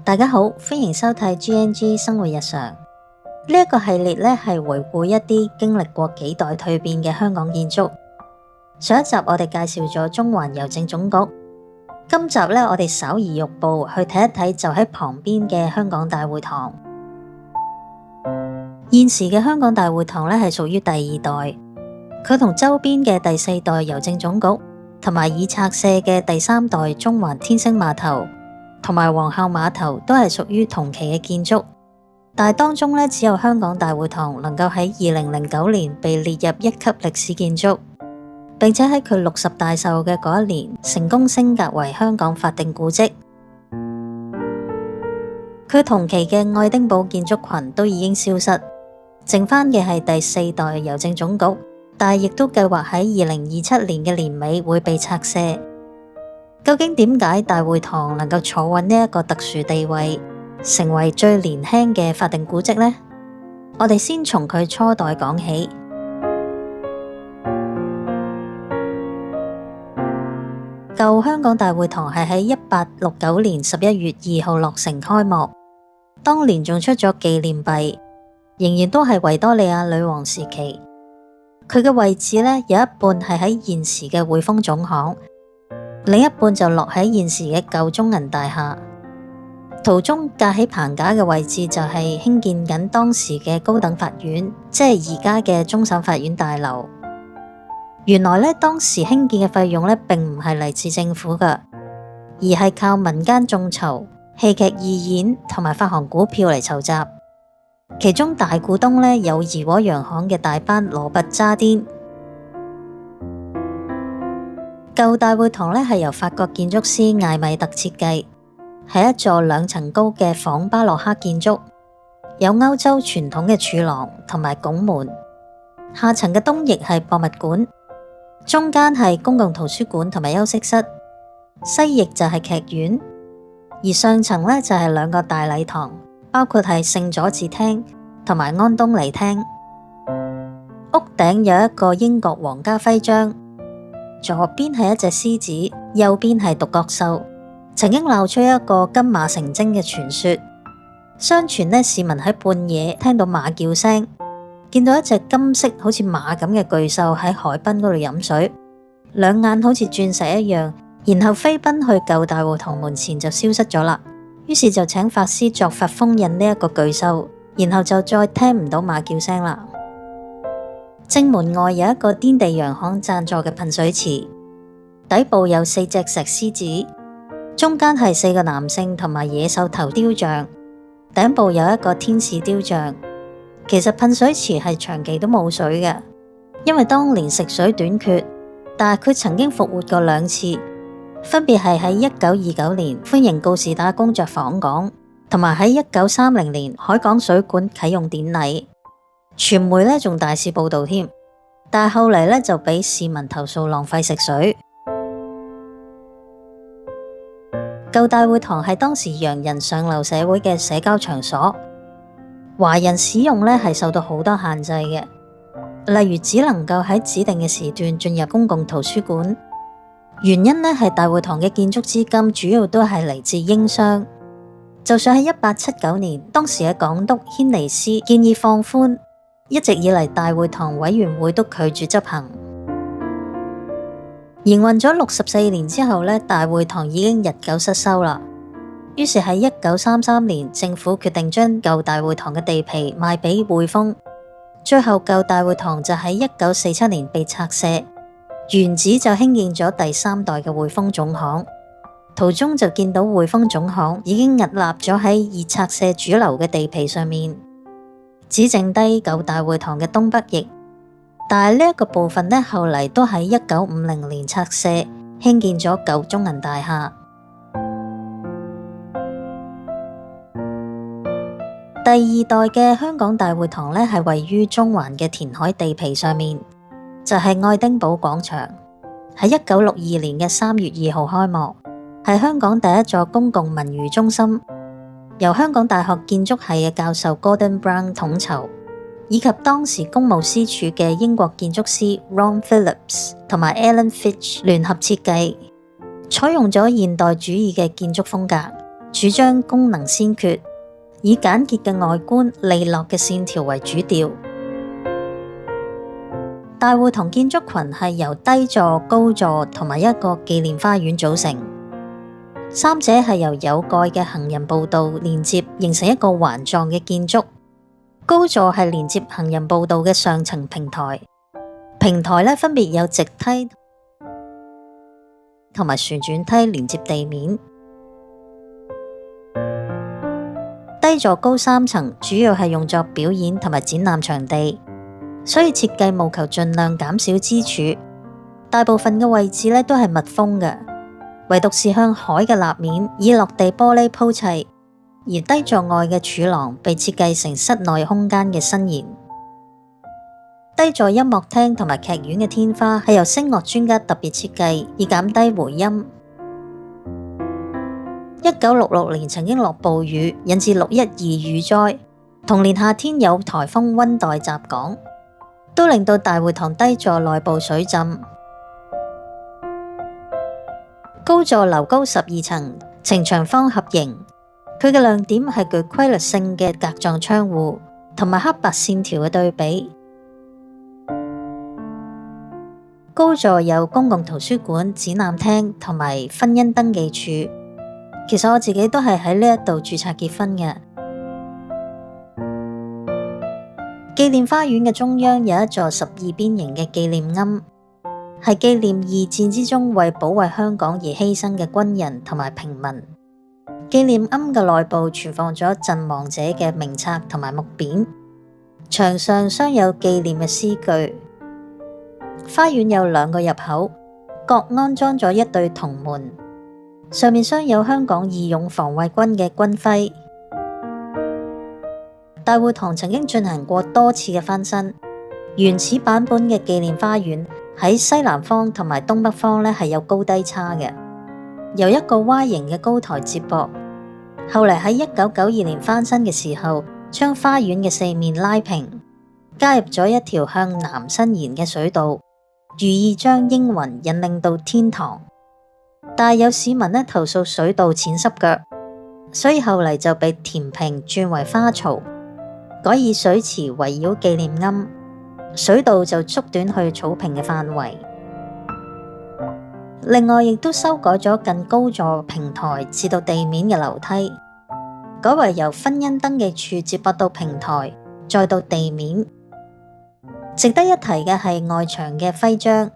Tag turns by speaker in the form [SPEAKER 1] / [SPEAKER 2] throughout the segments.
[SPEAKER 1] 大家好，歡迎收睇 GNG 生活日常。呢一個系列咧係回顧一啲經歷過幾代蛻變嘅香港建築。上一集我哋介紹咗中環郵政總局，今集咧我哋稍移玉步去睇一睇就喺旁邊嘅香港大會堂。現時嘅香港大會堂咧係屬於第二代，佢同周邊嘅第四代郵政總局同埋已拆卸嘅第三代中環天星碼頭同埋皇后碼頭都係屬於同期嘅建築，但係當中咧只有香港大會堂能夠喺2009年被列入一級歷史建築，並且喺佢60大壽嘅嗰一年成功升格為香港法定古蹟。佢同期嘅愛丁堡建築群都已經消失，剩翻嘅係第四代郵政總局，但係亦都計劃喺2027年嘅年尾會被拆卸。究竟點解大會堂能夠坐穩呢一個特殊地位，成為最年輕嘅法定古蹟呢？我哋先從佢初代講起。舊香港大會堂係喺1869年11月2號落成開幕，當年仲出咗紀念幣，仍然都係維多利亞女王時期。佢嘅位置呢，有一半係喺現時嘅匯豐總行，另一半就落喺現時嘅舊中銀大廈。途中架起棚架嘅位置就係興建緊當時嘅高等法院，即係而家嘅終審法院大樓。原來呢，當時興建嘅費用呢，並唔係嚟自政府㗎，而係靠民間眾籌、戲劇義演同埋發行股票嚟籌集。其中大股東呢，有怡和洋行嘅大班羅拔渣甸。舊大會堂咧係由法國建築師艾米特設計，係一座2層高嘅仿巴洛克建築，有歐洲傳統嘅柱廊同埋拱門。下層嘅東翼係博物館，中間係公共圖書館同埋休息室，西翼就係劇院，而上層咧就係2個大禮堂，包括係聖佐治廳同埋安東尼廳。屋頂有一個英國皇家徽章。左邊係一隻獅子，右邊係獨角獸，曾經鬧出一個金馬成精嘅傳說。相傳呢，市民喺半夜聽到馬叫聲，見到一隻金色好似馬咁嘅巨獸喺海濱嗰度飲水，兩眼好似鑽石一樣，然後飛奔去舊大會堂門前就消失咗啦。於是就請法師作法封印呢一個巨獸，然後就再聽唔到馬叫聲啦。正門外有一個天地洋行贊助嘅噴水池，底部有4隻石獅子，中間係4個男性同埋野獸頭雕像，頂部有一個天使雕像。其實噴水池係長期都冇水嘅，因為當年食水短缺，但係佢曾經復活過2次，分別係喺1929年歡迎告士打公爵訪港，同埋喺1930年海港水管啟用典禮。傳媒咧仲大肆報道添，但係後嚟咧就俾市民投訴浪費食水。舊大會堂係當時洋人上流社會嘅社交場所，華人使用咧係受到好多限制嘅，例如只能夠喺指定嘅時段進入公共圖書館。原因咧係大會堂嘅建築資金主要都係嚟自英商，就算喺1879年，當時嘅港督軒尼詩建議放寬，一直以嚟大會堂委員會都拒絕執行。營運咗64年之後呢，大會堂已經日久失修啦。於是喺1933年，政府決定將舊大會堂嘅地皮賣俾匯豐。最後舊大會堂就喺1947年被拆卸，原址就興建咗第3代嘅匯豐總行。途中就見到匯豐總行已經屹立咗喺已拆卸主樓嘅地皮上面，只剩低舊大會堂嘅東北翼，但係呢一個部分呢，後嚟都喺1950年拆卸，興建咗舊中銀大廈。第2代嘅香港大會堂呢，係位於中環嘅填海地皮上面，就係愛丁堡廣場，喺1962年嘅3月2號開幕，係香港第一座公共文娛中心。由香港大學建築系嘅教授 Gordon Brown 統籌，以及當時公務司署嘅英國建築師 Ron Phillips 同埋 Alan Fitch 聯合設計，採用咗現代主義嘅建築風格，主張功能先決，以簡潔嘅外觀、利落嘅線條為主調。大會堂建築群係由低座、高座同埋一個紀念花園組成，三者係由有蓋嘅行人步道連接，形成一個環狀嘅建築。高座係連接行人步道嘅上層平台，平台呢分別有直梯同埋旋轉梯連接地面。低座高3層，主要係用作表演同埋展覽場地。所以設計務求盡量減少支柱，大部分嘅位置都係密封嘅，唯獨是向海嘅立面以落地玻璃鋪砌，而低座外嘅柱廊被設計成室內空間嘅伸延。低座音樂廳同埋劇院嘅天花係由聲樂專家特別設計，以減低回音。1966年曾經落暴雨，引致612雨災，同年夏天有颱風溫黛襲港，都令到大會堂低座內部水浸。高座樓高12層，呈長方盒形，佢嘅亮點係具規律性嘅格狀窗戶同埋黑白線條嘅對比。高座有公共圖書館、展覽廳同埋婚姻登記處。其實我自己都係喺呢一度註冊結婚嘅。紀念花園嘅中央有一座12邊形嘅紀念龕，係紀念2戰之中為保衛香港而犧牲嘅軍人同埋平民。紀念龕嘅內部存放咗陣亡者嘅名冊同埋木匾，牆上鑲有紀念嘅詩句。花園有2個入口，各安裝咗1對銅門，上面鑲有香港義勇防衛軍嘅軍徽。大會堂曾經進行過多次嘅翻新，原始版本嘅紀念花園喺西南方同埋東北方係有高低差嘅，由一個 Y 型嘅高台接駁。後嚟喺1992年翻新嘅時候，將花園嘅4面拉平，加入咗一條向南伸延嘅水道，寓意將英魂引領到天堂。但係有市民投訴水道淺濕腳，所以後嚟就被填平轉為花槽，改以水池圍繞紀念龕，水道就縮短去草坪嘅範圍。另外亦都修改咗近高座平台至到地面嘅樓梯，改為由婚姻登記處接駁到平台，再到地面。值得一提嘅係外牆嘅徽章，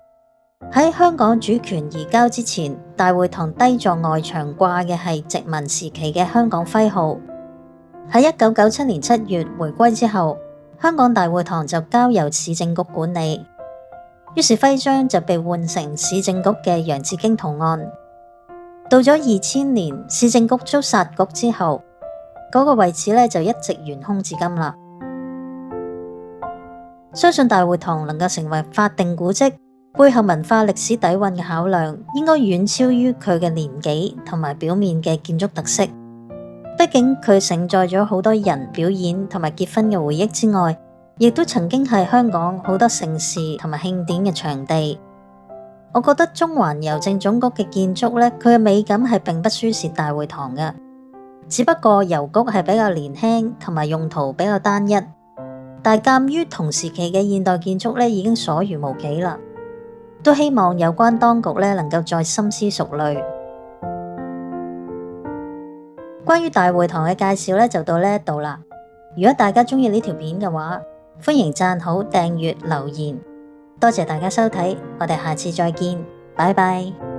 [SPEAKER 1] 喺香港主權移交之前，大會堂低座外牆掛嘅係殖民時期嘅香港徽號。喺1997年7月回歸之後，香港大會堂就交由市政局管理，於是徽章就被換成市政局嘅洋紫荊圖案。到咗2000年市政局遭殺局之後，嗰個位置就一直懸空至今啦。相信大會堂能夠成為法定古蹟，背後文化歷史底蘊嘅考量應該遠超於佢嘅年紀同埋表面嘅建築特色。畢竟佢承載咗好多人表演同埋結婚嘅回憶之外，亦都曾經係香港好多盛事同埋慶典嘅場地。我覺得中環郵政總局嘅建築佢嘅美感係並不輸蝕大會堂嘅，只不過郵局係比較年輕同埋用途比較單一。但係鑒於同時期嘅現代建築已經所餘無幾啦，都希望有關當局能夠再深思熟慮。關於大會堂嘅介紹就到呢度啦。如果大家鍾意呢條片嘅話，歡迎讚好、訂閱、留言。多謝大家收睇，我哋下次再見，拜拜。